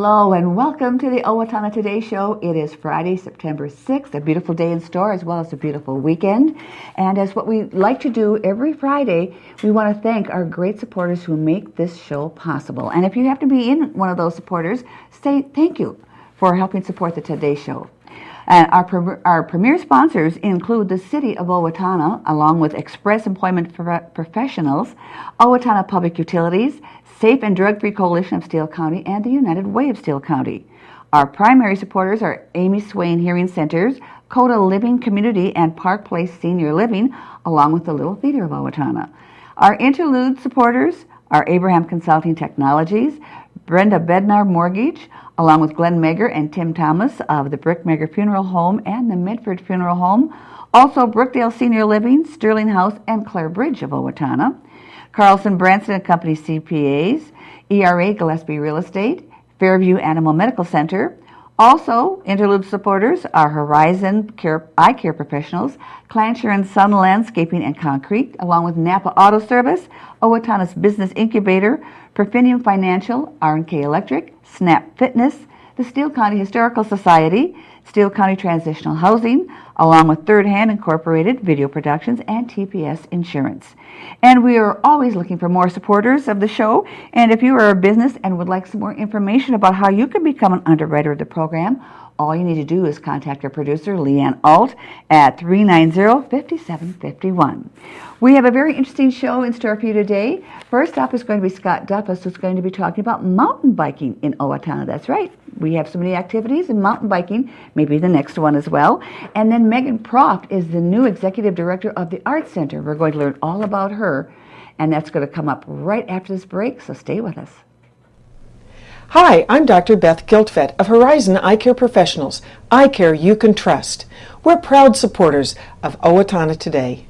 Hello and welcome to the Owatonna Today Show. It is Friday, September 6th, a beautiful day in store as well as a beautiful weekend. And as what we like to do every Friday, we want to thank our great supporters who make this show possible. And if you have to be in one of those supporters, say thank you for helping support the Today Show. And our premier sponsors include the City of Owatonna, along with Express Employment Professionals, Owatonna Public Utilities, Safe and Drug-Free Coalition of Steele County, and the United Way of Steele County. Our primary supporters are Amy Swain Hearing Centers, Coda Living Community, and Park Place Senior Living, along with the Little Theater of Owatonna. Our interlude supporters are Abraham Consulting Technologies, Brenda Bednar Mortgage, along with Glenn Megger and Tim Thomas of the Brick Megger Funeral Home and the Medford Funeral Home, also Brookdale Senior Living, Sterling House, and Clare Bridge of Owatonna, Carlson Branson and Company CPAs, ERA Gillespie Real Estate, Fairview Animal Medical Center. Also, interlude supporters are Horizon Eye Care Professionals, Clancher and Son Landscaping and Concrete, along with Napa Auto Service, Owatonna's Business Incubator, Perfinium Financial, R&K Electric, Snap Fitness, the Steele County Historical Society, Steele County Transitional Housing, along with Third Hand Incorporated, Video Productions, and TPS Insurance. And we are always looking for more supporters of the show. And if you are a business and would like some more information about how you can become an underwriter of the program, all you need to do is contact our producer, Leanne Alt, at 390-5751. We have a very interesting show in store for you today. First up is going to be Scott Duffus, who's going to be talking about mountain biking in Owatonna. That's right. We have so many activities, and mountain biking may be the next one as well. And then Megan Proft is the new executive director of the Arts Center. We're going to learn all about her, and that's going to come up right after this break, so stay with us. Hi, I'm Dr. Beth Giltfett of Horizon Eye Care Professionals, eye care you can trust. We're proud supporters of Owatonna Today.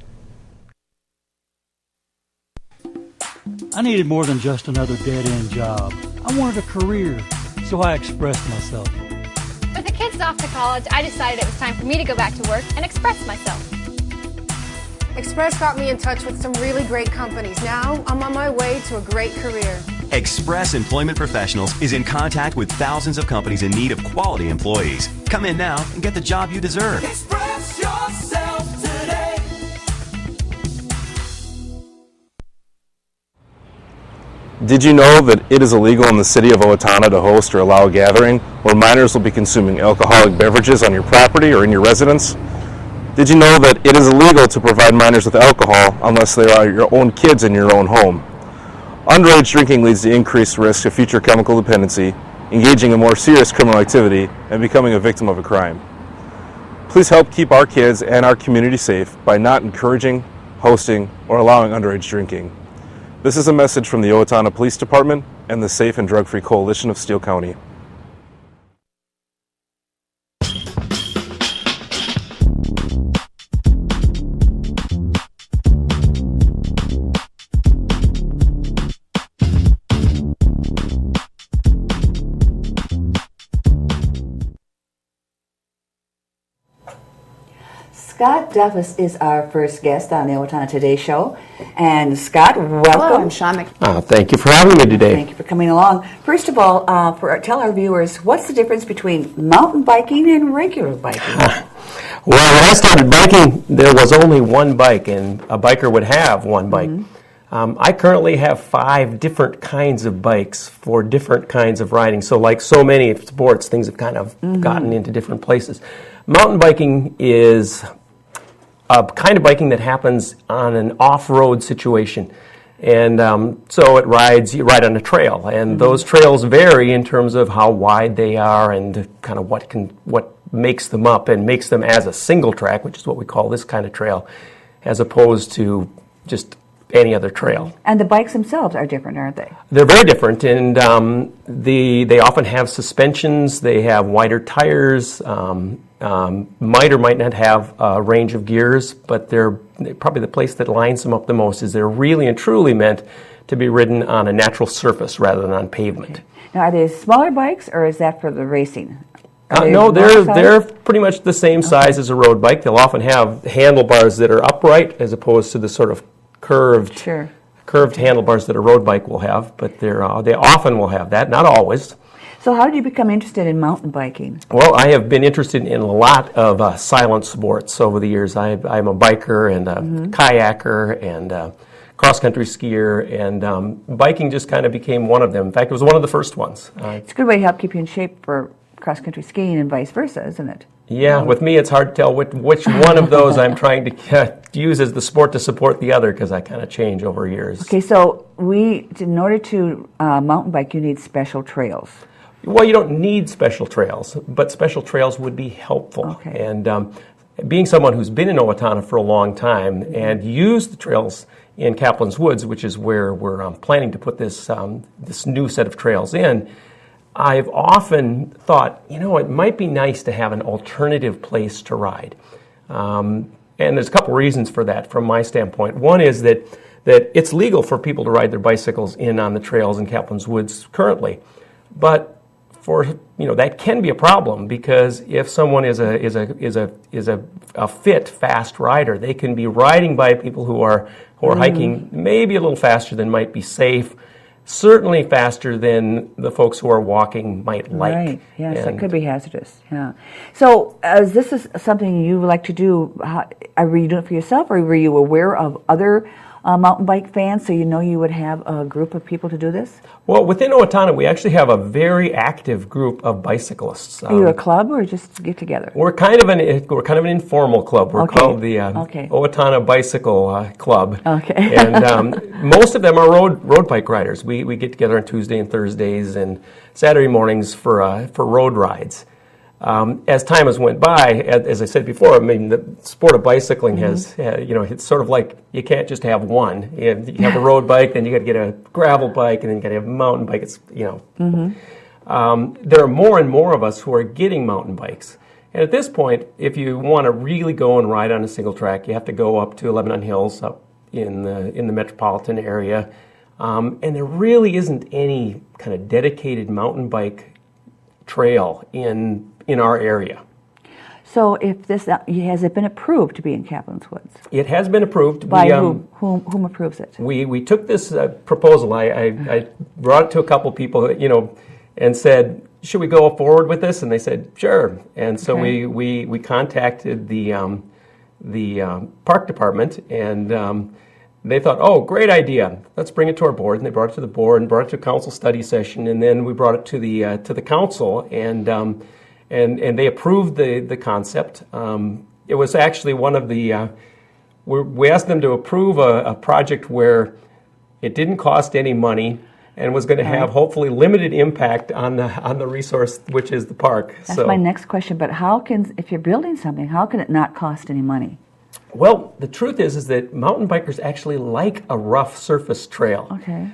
I needed more than just another dead-end job. I wanted a career, so I expressed myself. With the kids off to college, I decided it was time for me to go back to work and express myself. Express got me in touch with some really great companies. Now I'm on my way to a great career. Express Employment Professionals is in contact with thousands of companies in need of quality employees. Come in now and get the job you deserve. Express yourself today. Did you know that it is illegal in the city of Owatonna to host or allow a gathering where minors will be consuming alcoholic beverages on your property or in your residence? Did you know that it is illegal to provide minors with alcohol unless they are your own kids in your own home? Underage drinking leads to increased risk of future chemical dependency, engaging in more serious criminal activity, and becoming a victim of a crime. Please help keep our kids and our community safe by not encouraging, hosting, or allowing underage drinking. This is a message from the Owatonna Police Department and the Safe and Drug-Free Coalition of Steele County. Scott Duffus is our first guest on the Owatonna Today Show. And Scott, welcome. Hello, I'm Sean McDonald. Thank you for having me today. Thank you for coming along. First of all, tell our viewers, what's the difference between mountain biking and regular biking? Well, when I started biking, there was only one bike, and a biker would have one bike. Mm-hmm. I currently have 5 different kinds of bikes for different kinds of riding. So like so many sports, things have kind of gotten into different places. Mountain biking is a kind of biking that happens on an off-road situation. And so you ride on a trail, and those trails vary in terms of how wide they are and kind of what makes them up and makes them as a single track, which is what we call this kind of trail, as opposed to just any other trail. And the bikes themselves are different, aren't they? They're very different, and they often have suspensions, they have wider tires, might or might not have a range of gears, but they're probably the place that lines them up the most is they're really and truly meant to be ridden on a natural surface rather than on pavement. Okay. Now, are they smaller bikes, or is that for the racing? No, they're pretty much the same size as a road bike. They'll often have handlebars that are upright as opposed to the sort of curved handlebars that a road bike will have, but they often will have that, not always. So how did you become interested in mountain biking? Well, I have been interested in a lot of silent sports over the years. I'm a biker and a kayaker and a cross-country skier, and biking just kind of became one of them. In fact, it was one of the first ones. It's a good way to help keep you in shape for cross-country skiing and vice versa, isn't it? Yeah, with me it's hard to tell which one of those I'm trying to use as the sport to support the other, because I kind of change over years. Okay, so in order to mountain bike, you need special trails. Well, you don't need special trails, but special trails would be helpful. Okay. And being someone who's been in Owatonna for a long time and used the trails in Kaplan Woods, which is where we're planning to put this new set of trails in, I've often thought, it might be nice to have an alternative place to ride. And there's a couple reasons for that from my standpoint. One is that it's legal for people to ride their bicycles in on the trails in Kaplan Woods currently. But that can be a problem, because if someone is a fit, fast rider, they can be riding by people who are hiking maybe a little faster than might be safe, certainly faster than the folks who are walking might like. Right, yes, that could be hazardous, yeah. So, as this is something you like to do, were you doing it for yourself, or were you aware of other mountain bike fans, so you would have a group of people to do this? Well, within Owatonna, we actually have a very active group of bicyclists. Are you a club, or just get together? We're kind of an informal club. We're called the Owatonna Bicycle Club. Okay. And most of them are road bike riders. We get together on Tuesday and Thursdays and Saturday mornings for road rides. As time has went by, as I said before, the sport of bicycling has, it's sort of like you can't just have one. You have a road bike, then you got to get a gravel bike, and then you got to have a mountain bike. There are more and more of us who are getting mountain bikes. And at this point, if you want to really go and ride on a single track, you have to go up to Lebanon Hills up in the metropolitan area. And there really isn't any kind of dedicated mountain bike trail in our area. So, if has it been approved to be in Kaplan Woods? It has been approved. By whom approves it? We took this proposal. I brought it to a couple people, and said, should we go forward with this? And they said, sure. And so we contacted the park department, and they thought, oh, great idea. Let's bring it to our board. And they brought it to the board and brought it to a council study session, and then we brought it to the council, and they approved the concept. It was actually one of the we asked them to approve a project where it didn't cost any money and was going to have hopefully limited impact on the resource, which is the park. That's my next question. But if you're building something, how can it not cost any money? Well, the truth is that mountain bikers actually like a rough surface trail. Okay.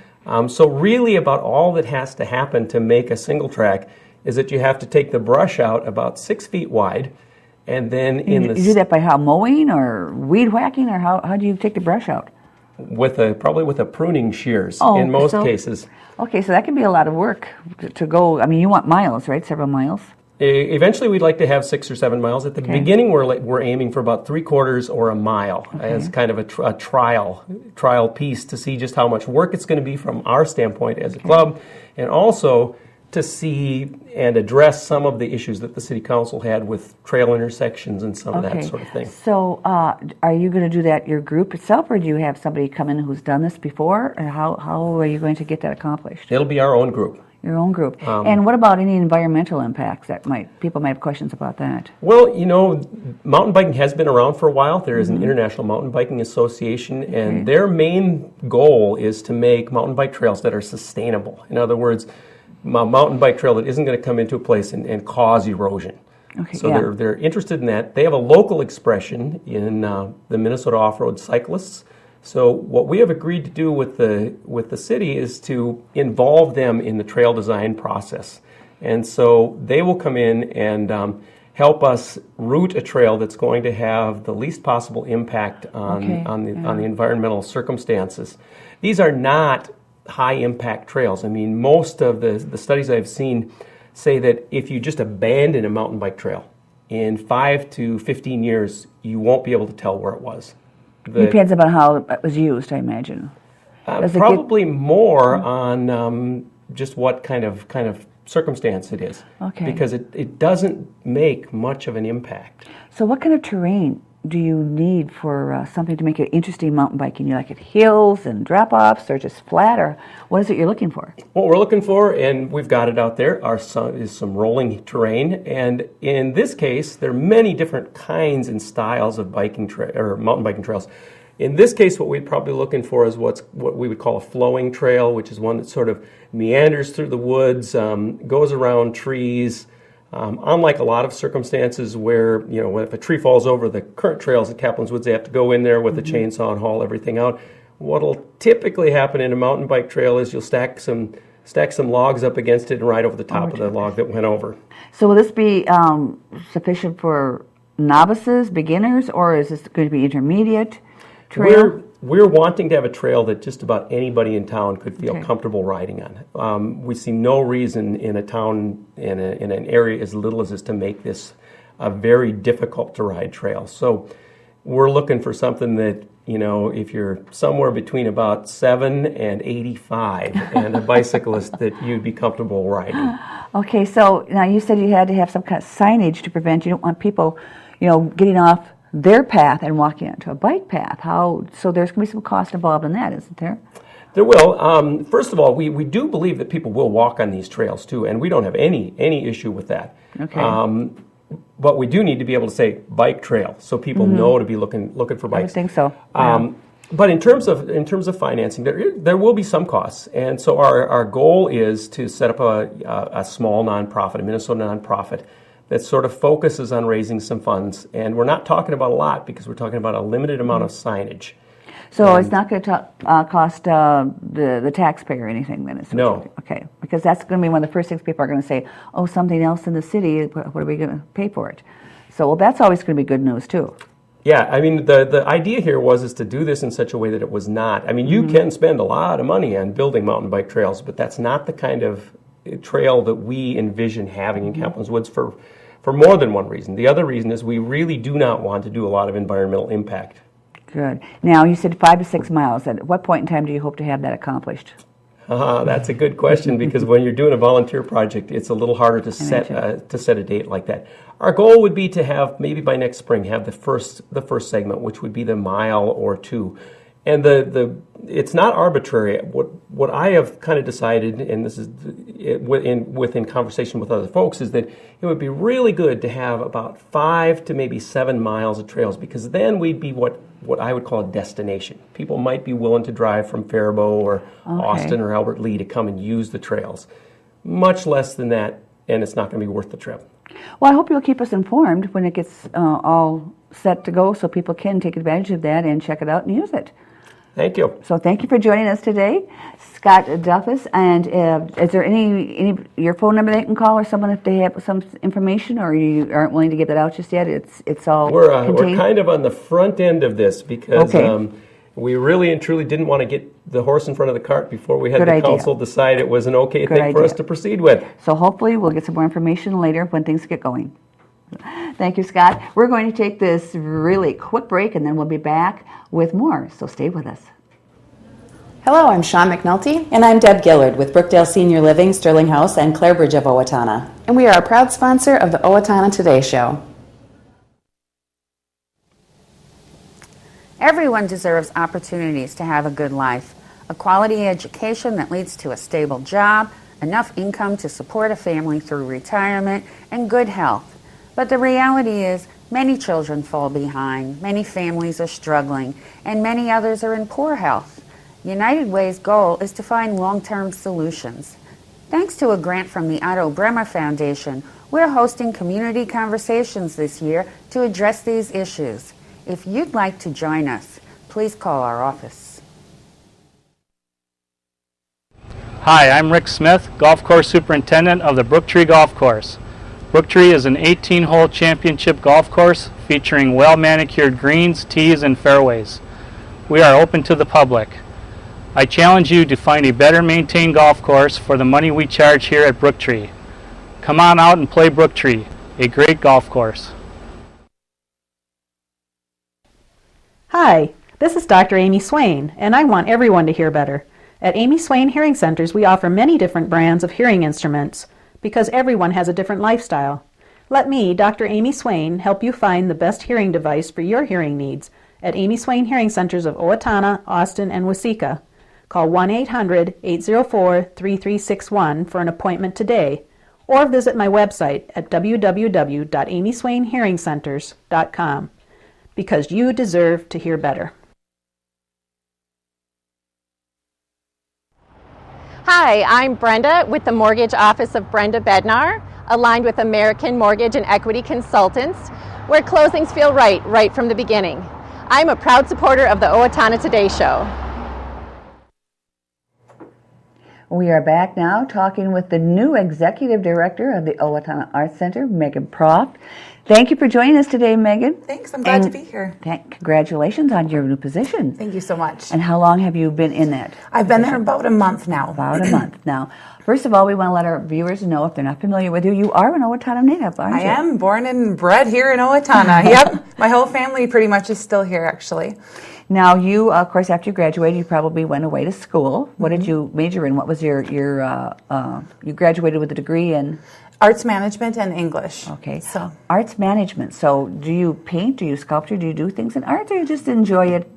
So really about all that has to happen to make a single track is that you have to take the brush out about 6 feet wide, and then you do that by how, mowing or weed whacking, or how do you take the brush out? Probably with a pruning shears in most cases. Okay, so that can be a lot of work to go. I mean, you want miles, right? Several miles. Eventually, we'd like to have 6 or 7 miles. At the beginning, we're aiming for about 3/4 or a mile as kind of a trial piece to see just how much work it's going to be from our standpoint as a club, and also to see and address some of the issues that the city council had with trail intersections and some of that sort of thing. So, are you going to do that your group itself, or do you have somebody come in who's done this before? Or how are you going to get that accomplished? It'll be our own group. Your own group. And what about any environmental impacts that people might have questions about that? Well, mountain biking has been around for a while. There is an International Mountain Biking Association, and their main goal is to make mountain bike trails that are sustainable. In other words, a mountain bike trail that isn't going to come into a place and cause erosion. Okay, so they're interested in that. They have a local expression in the Minnesota Off-Road Cyclists. So what we have agreed to do with the city is to involve them in the trail design process. And so they will come in and help us route a trail that's going to have the least possible impact on the environmental circumstances. These are not high impact trails. I mean, most of the studies I've seen say that if you just abandon a mountain bike trail, in 5 to 15 years, you won't be able to tell where it was. Depends on how it was used, I imagine. Probably more on just what kind of circumstance it is. Okay. Because it doesn't make much of an impact. So what kind of terrain do you need for something to make it interesting mountain biking? You like it hills and drop-offs or just flat, or what is it you're looking for? What we're looking for, and we've got it out there, is some rolling terrain. And in this case, there are many different kinds and styles of mountain biking trails. In this case, what we're probably looking for is what we would call a flowing trail, which is one that sort of meanders through the woods, goes around trees. Unlike a lot of circumstances where, if a tree falls over the current trails at Kaplan Woods, they have to go in there with a chainsaw and haul everything out. What'll typically happen in a mountain bike trail is you'll stack some logs up against it and ride over the top of the log that went over. So will this be sufficient for novices, beginners, or is this going to be intermediate trail? We're wanting to have a trail that just about anybody in town could feel comfortable riding on. We see no reason in a town, in an area as little as this, to make this a very difficult to ride trail. So we're looking for something that, if you're somewhere between about 7 and 85 and a bicyclist, that you'd be comfortable riding. Okay, so now you said you had to have some kind of signage to prevent, you don't want people, getting off their path and walking onto a bike path. So there's going to be some cost involved in that, isn't there? There will. First of all, we do believe that people will walk on these trails too, and we don't have any issue with that. Okay. But we do need to be able to say bike trail, so people know to be looking for bikes. I would think so. But in terms of financing, there will be some costs, and so our goal is to set up a small nonprofit, a Minnesota nonprofit, that sort of focuses on raising some funds. And we're not talking about a lot because we're talking about a limited amount of signage. So it's not going to cost the taxpayer anything then? No. Okay, because that's going to be one of the first things people are going to say, oh, something else in the city, what are we going to pay for it? So that's always going to be good news too. Yeah, I mean, the idea here is to do this in such a way that it was not. I mean, you can spend a lot of money on building mountain bike trails, but that's not the kind of trail that we envision having in Kaplan Woods for more than one reason. The other reason is we really do not want to do a lot of environmental impact. Good. Now, you said 5 to 6 miles. At what point in time do you hope to have that accomplished? That's a good question, because when you're doing a volunteer project, it's a little harder to set a date like that. Our goal would be to have, maybe by next spring, have the first segment, which would be the mile or two. And it's not arbitrary. What I have kind of decided, and this is within conversation with other folks, is that it would be really good to have about 5 to maybe 7 miles of trails, because then we'd be what I would call a destination. People might be willing to drive from Faribault or Austin or Albert Lee to come and use the trails. Much less than that, and it's not going to be worth the trip. Well, I hope you'll keep us informed when it gets all set to go, so people can take advantage of that and check it out and use it. Thank you. So thank you for joining us today, Scott Duffus. And is there any your phone number they can call, or someone if they have some information, or you aren't willing to give that out just yet? It's all contained? We're kind of on the front end of this because we really and truly didn't want to get the horse in front of the cart before we had the council decide it was an okay thing for us to proceed with. So hopefully we'll get some more information later when things get going. Thank you, Scott. We're going to take this really quick break, and then we'll be back with more, so stay with us. Hello, I'm Sean McNulty. And I'm Deb Gillard with Brookdale Senior Living, Sterling House, and Clarebridge of Owatonna. And we are a proud sponsor of the Owatonna Today Show. Everyone deserves opportunities to have a good life, a quality education that leads to a stable job, enough income to support a family through retirement, and good health. But the reality is, many children fall behind, many families are struggling, and many others are in poor health. United Way's goal is to find long-term solutions. Thanks to a grant from the Otto Bremer Foundation, we're hosting community conversations this year to address these issues. If you'd like to join us, please call our office. Hi, I'm Rick Smith, Golf Course Superintendent of the Brooktree Golf Course. Brooktree is an 18-hole championship golf course featuring well-manicured greens, tees, and fairways. We are open to the public. I challenge you to find a better maintained golf course for the money we charge here at Brooktree. Come on out and play Brooktree, a great golf course. Hi, this is Dr. Amy Swain, and I want everyone to hear better. At Amy Swain Hearing Centers, we offer many different brands of hearing instruments, because everyone has a different lifestyle. Let me, Dr. Amy Swain, help you find the best hearing device for your hearing needs at Amy Swain Hearing Centers of Owatonna, Austin, and Waseca. Call 1-800-804-3361 for an appointment today, or visit my website at www.amyswainhearingcenters.com, because you deserve to hear better. Hi, I'm Brenda with the Mortgage Office of Brenda Bednar, aligned with American Mortgage and Equity Consultants, where closings feel right from the beginning. I'm a proud supporter of the Owatonna Today Show. We are back now talking with the new Executive Director of the Owatonna Arts Center, Megan Proft. Thank you for joining us today, Megan. Thanks, I'm glad to be here. Congratulations on your new position. Thank you so much. And how long have you been in that? I've been there about a month now. About a month now. First of all, we want to let our viewers know, if they're not familiar with you, you are an Owatonna native, aren't you? I am born and bred here in Owatonna. Yep, my whole family pretty much is still here, actually. Now, you, of course, after you graduated, you probably went away to school. What did you major in? What was your you graduated with a degree in? Arts management and English. Okay. So arts management. So do you paint? Do you sculpture? Do you do things in art, or you just enjoy it?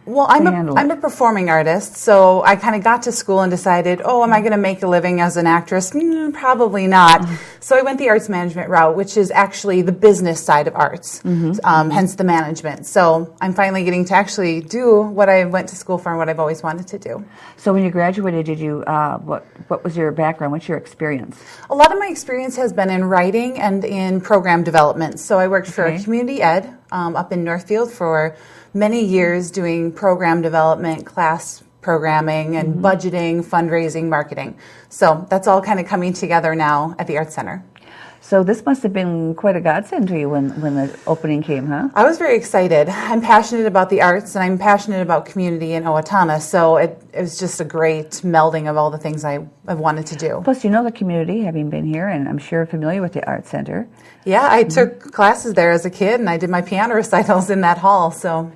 Well, I'm a performing artist, so I kind of got to school and decided, am I going to make a living as an actress? Probably not. So I went the arts management route, which is actually the business side of arts, hence the management. So I'm finally getting to actually do what I went to school for and what I've always wanted to do. So when you graduated, did you what was your background? What's your experience? A lot of my experience has been in writing and in program development. So I worked for community ed up in Northfield for many years doing program development, class programming, and budgeting, fundraising, marketing. So that's all kind of coming together now at the Arts Center. So this must have been quite a godsend to you when the opening came, huh? I was very excited. I'm passionate about the arts, and I'm passionate about community in Owatonna, so it was just a great melding of all the things I've wanted to do. Plus, you know the community, having been here, and I'm sure familiar with the Arts Center. Yeah, I took classes there as a kid, and I did my piano recitals in that hall. So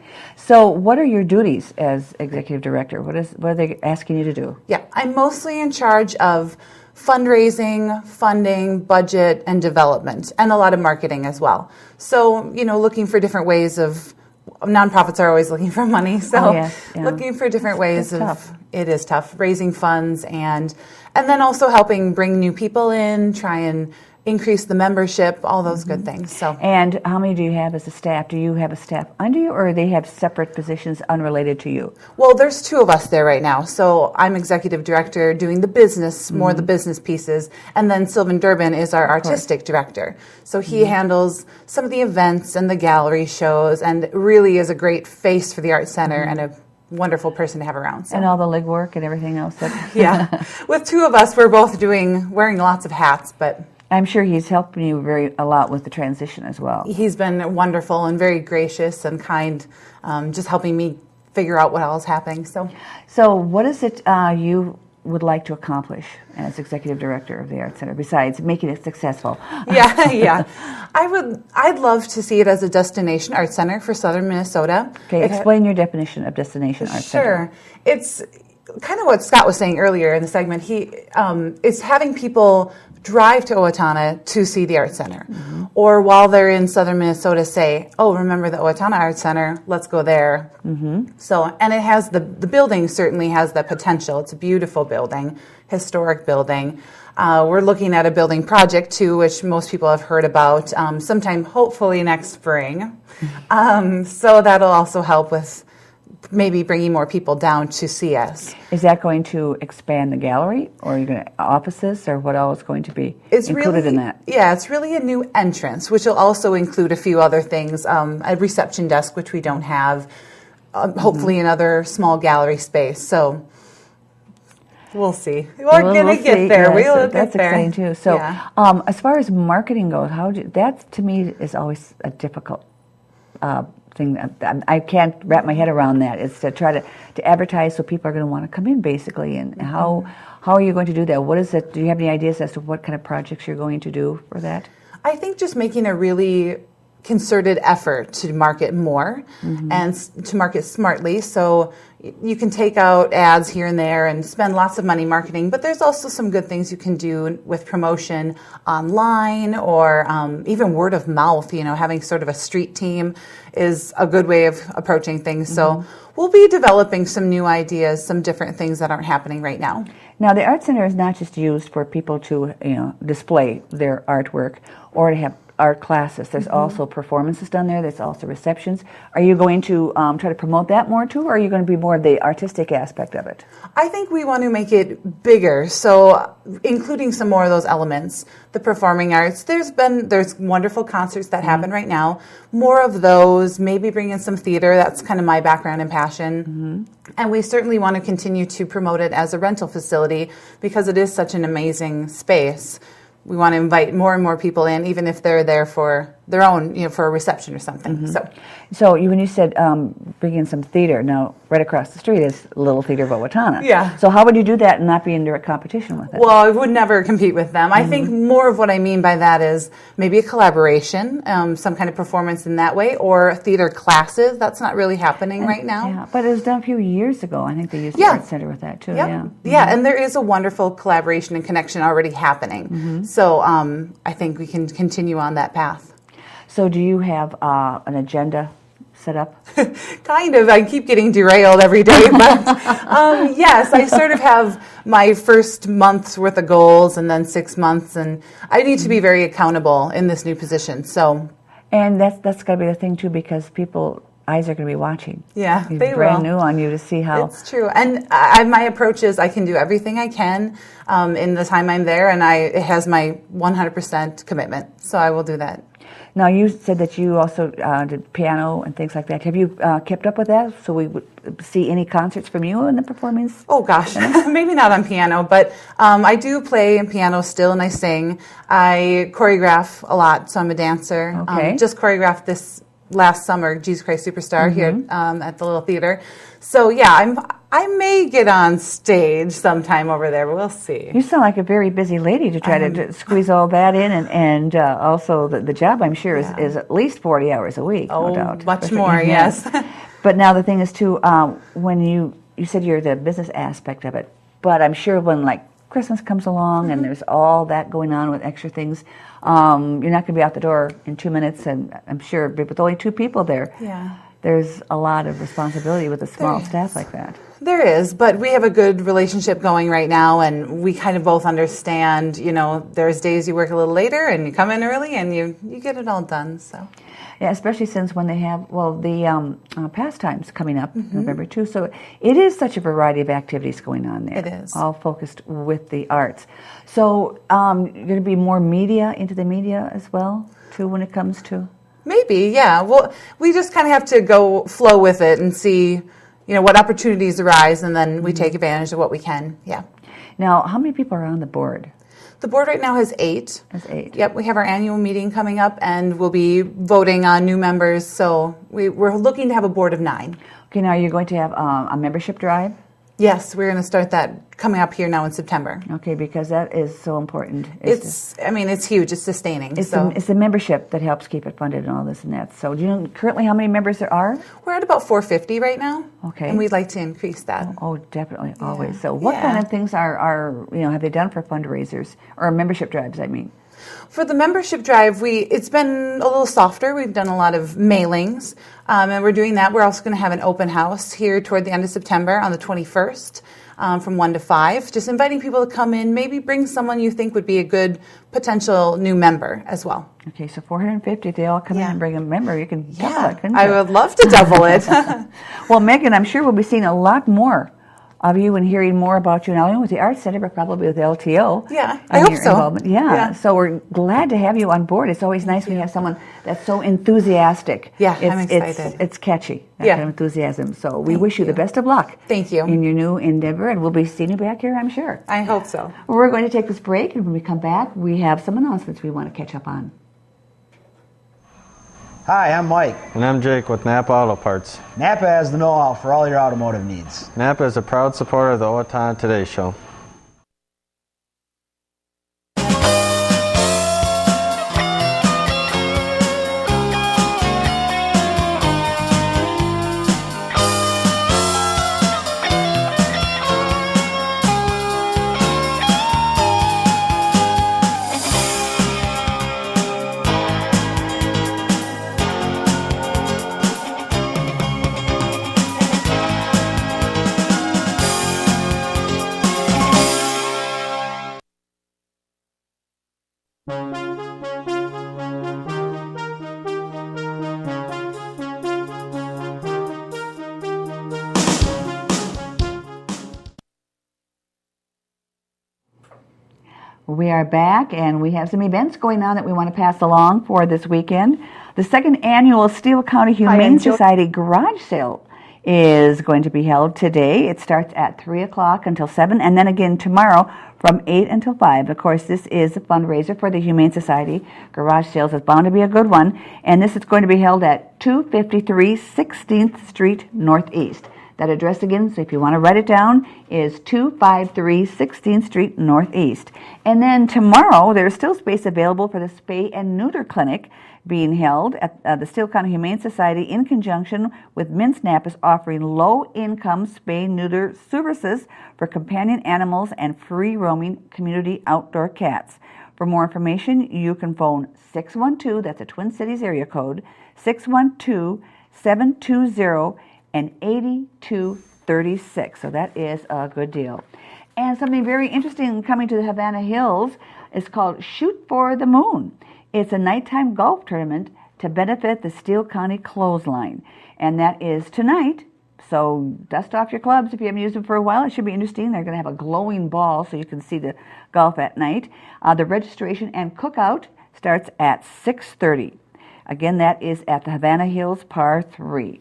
what are your duties as Executive Director? What are they asking you to do? Yeah, I'm mostly in charge of fundraising, funding, budget, and development, and a lot of marketing as well. So, looking for different ways of, nonprofits are always looking for money, so looking for different ways it is tough, raising funds, and then also helping bring new people in, try and increase the membership, all those good things. So. And how many do you have as a staff? Do you have a staff under you, or they have separate positions unrelated to you? Well, there's two of us there right now. So I'm executive director doing the business, more the business pieces, and then Sylvan Durbin is our artistic director. So he handles some of the events and the gallery shows, and really is a great face for the Arts Center and a wonderful person to have around. So. And all the legwork and everything else. Yeah. With two of us, we're both wearing lots of hats, but I'm sure he's helping you a lot with the transition as well. He's been wonderful and very gracious and kind, just helping me figure out what all is happening. So what is it you would like to accomplish as Executive Director of the Arts Center, besides making it successful? Yeah. I'd love to see it as a destination arts center for Southern Minnesota. Okay, explain your definition of destination arts center. Sure. It's kind of what Scott was saying earlier in the segment. It's having people drive to Owatonna to see the Arts Center. Or while they're in Southern Minnesota, say, remember the Owatonna Arts Center, let's go there. So, and it has the building certainly has the potential. It's a beautiful building, historic building. We're looking at a building project too, which most people have heard about, sometime hopefully next spring. So that'll also help with maybe bringing more people down to see us. Is that going to expand the gallery, or are you going to offices, or what else is going to be included in that? Yeah, it's really a new entrance, which will also include a few other things, a reception desk, which we don't have, hopefully another small gallery space. So we'll see. We're going to get there. Yes, we'll get that's there. Exciting too. So as far as marketing goes, that to me is always a difficult thing. I can't wrap my head around that. It's to try to advertise so people are going to want to come in, basically. And how are you going to do that? What is it? Do you have any ideas as to what kind of projects you're going to do for that? I think just making a really concerted effort to market more and to market smartly. So you can take out ads here and there and spend lots of money marketing, but there's also some good things you can do with promotion online or even word of mouth. You know, having sort of a street team is a good way of approaching things. So we'll be developing some new ideas, some different things that aren't happening right now. Now, the Art Center is not just used for people to, display their artwork or to have art classes. There's also performances done there. There's also receptions. Are you going to try to promote that more too, or are you going to be more of the artistic aspect of it? I think we want to make it bigger, so including some more of those elements. The performing arts, there's wonderful concerts that happen right now. More of those, maybe bring in some theater. That's kind of my background and passion. And we certainly want to continue to promote it as a rental facility because it is such an amazing space. We want to invite more and more people in, even if they're there for their own, for a reception or something. So when you said bring in some theater, now right across the street is Little Theater of Owatonna. Yeah. So how would you do that and not be in direct competition with it? Well, I would never compete with them. I think more of what I mean by that is maybe a collaboration, some kind of performance in that way, or theater classes. That's not really happening right now. Yeah, but it was done a few years ago. I think they used the Art Center with that too. Yeah, and there is a wonderful collaboration and connection already happening. So I think we can continue on that path. So do you have an agenda set up? Kind of. I keep getting derailed every day. But yes, I sort of have my first month's worth of goals and then 6 months. And I need to be very accountable in this new position. And that's got to be the thing, too, because eyes are going to be watching. Yeah, He's they brand will. new on you to see how. It's true. And my approach is I can do everything I can in the time I'm there. And it has my 100% commitment. So I will do that. Now, you said that you also did piano and things like that. Have you kept up with that so we would see any concerts from you in the performance? Oh, gosh. Maybe not on piano, but I do play piano still and I sing. I choreograph a lot, so I'm a dancer. Okay. Just choreographed this last summer, Jesus Christ Superstar, here at the Little Theater. So, yeah, I may get on stage sometime over there, but we'll see. You sound like a very busy lady to try to squeeze all that in, and also the job, I'm sure, is at least 40 hours a week, no doubt. Much more, yes. But now the thing is, too, when you said you're the business aspect of it, but I'm sure when, like, Christmas comes along and there's all that going on with extra things, you're not going to be out the door in 2 minutes, and I'm sure with only 2 people there, there's a lot of responsibility with a small staff like that. There is, but we have a good relationship going right now, and we kind of both understand, there's days you work a little later and you come in early and you get it all done. So. Yeah, especially since when they have, the pastimes coming up in November too. So it is such a variety of activities going on there. It is. All focused with the arts. So you're going to be more into the media as well, too, when it comes to? Maybe, yeah. Well, we just kind of have to flow with it and see, what opportunities arise, and then we take advantage of what we can. Yeah. Now, how many people are on the board? The board right now has 8. Has 8. Yep, we have our annual meeting coming up, and we'll be voting on new members. So we're looking to have a board of 9. Okay, now you're going to have a membership drive? Yes, we're going to start that coming up here now in September. Okay, because that is so important. It's huge. It's sustaining. It's the membership that helps keep it funded and all this and that. So do you know currently how many members there are? We're at about 450 right now. Okay. And we'd like to increase that. Oh, definitely, always. So what kind of things are have they done for fundraisers or membership drives, I mean? For the membership drive, it's been a little softer. We've done a lot of mailings, and we're doing that. We're also going to have an open house here toward the end of September on the 21st from 1 to 5, just inviting people to come in, maybe bring someone you think would be a good potential new member as well. Okay, so 450, if they all come in and bring a member, you can double it, couldn't you? I would love to double it. Well, Megan, I'm sure we'll be seeing a lot more of you and hearing more about you, not only with the Arts Center, but probably with LTO. Yeah, I hope so. Involvement. Yeah, so we're glad to have you on board. It's always nice when you have someone that's so enthusiastic. Yeah, I'm excited. It's catchy, that kind of enthusiasm. So we wish you the best of luck. Thank you. In your new endeavor, and we'll be seeing you back here, I'm sure. I hope so. We're going to take this break, and when we come back, we have some announcements we want to catch up on. Hi, I'm Mike. And I'm Jake with Napa Auto Parts. Napa has the know-how for all your automotive needs. Napa is a proud supporter of the Owatonna Today Show. We are back, and we have some events going on that we want to pass along for this weekend. The second annual Steele County Humane Society garage sale is going to be held today. It starts at 3 o'clock until 7, and then again tomorrow from 8 until 5. Of course, this is a fundraiser for the Humane Society. Garage sales is bound to be a good one, and this is going to be held at 253 16th Street Northeast. That address again, so if you want to write it down, is 253 16th Street Northeast. And then tomorrow, there's still space available for the Spay and Neuter Clinic being held at the Steele County Humane Society in conjunction with MinSnap is offering low-income spay-neuter services for companion animals and free-roaming community outdoor cats. For more information, you can phone 612, that's a Twin Cities area code, 612-720 and 8236. So that is a good deal. And something very interesting coming to the Havana Hills is called Shoot for the Moon. It's a nighttime golf tournament to benefit the Steele County Clothesline. And that is tonight. So dust off your clubs if you haven't used them for a while. It should be interesting. They're going to have a glowing ball so you can see the golf at night. The registration and cookout starts at 6:30. Again, that is at the Havana Hills Par 3.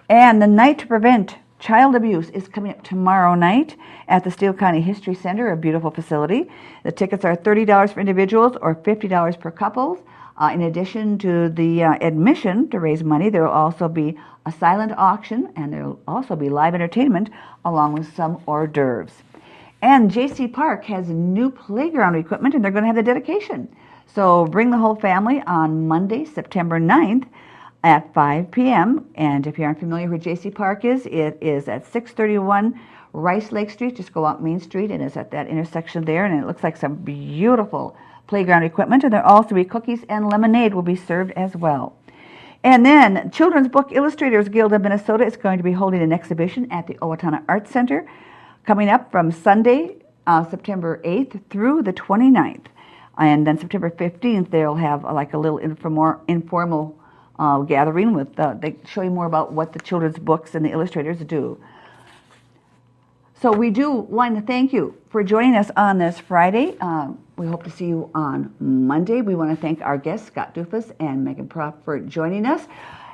And the Night to Prevent Child Abuse is coming up tomorrow night at the Steele County History Center, a beautiful facility. The tickets are $30 for individuals or $50 per couple. In addition to the admission to raise money, there will also be a silent auction, and there will also be live entertainment along with some hors d'oeuvres. And J.C. Park has new playground equipment, and they're going to have the dedication. So bring the whole family on Monday, September 9th, at 5 p.m. And if you aren't familiar with J.C. Park is, it is at 631 Rice Lake Street. Just go out Main Street, and it's at that intersection there, and it looks like some beautiful playground equipment. And there'll also be cookies and lemonade will be served as well. And then Children's Book Illustrators Guild of Minnesota is going to be holding an exhibition at the Owatonna Arts Center coming up from Sunday, September 8th through the 29th. And then September 15th, they'll have like a little informal gathering with they show you more about what the children's books and the illustrators do. So we do want to thank you for joining us on this Friday. We hope to see you on Monday. We want to thank our guests, Scott Duffus and Megan Proft, for joining us.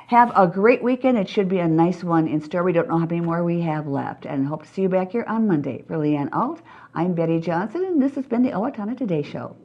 Have a great weekend. It should be a nice one in store. We don't know how many more we have left. And hope to see you back here on Monday. For Leanne Alt, I'm Betty Johnson, and this has been the Owatonna Today Show.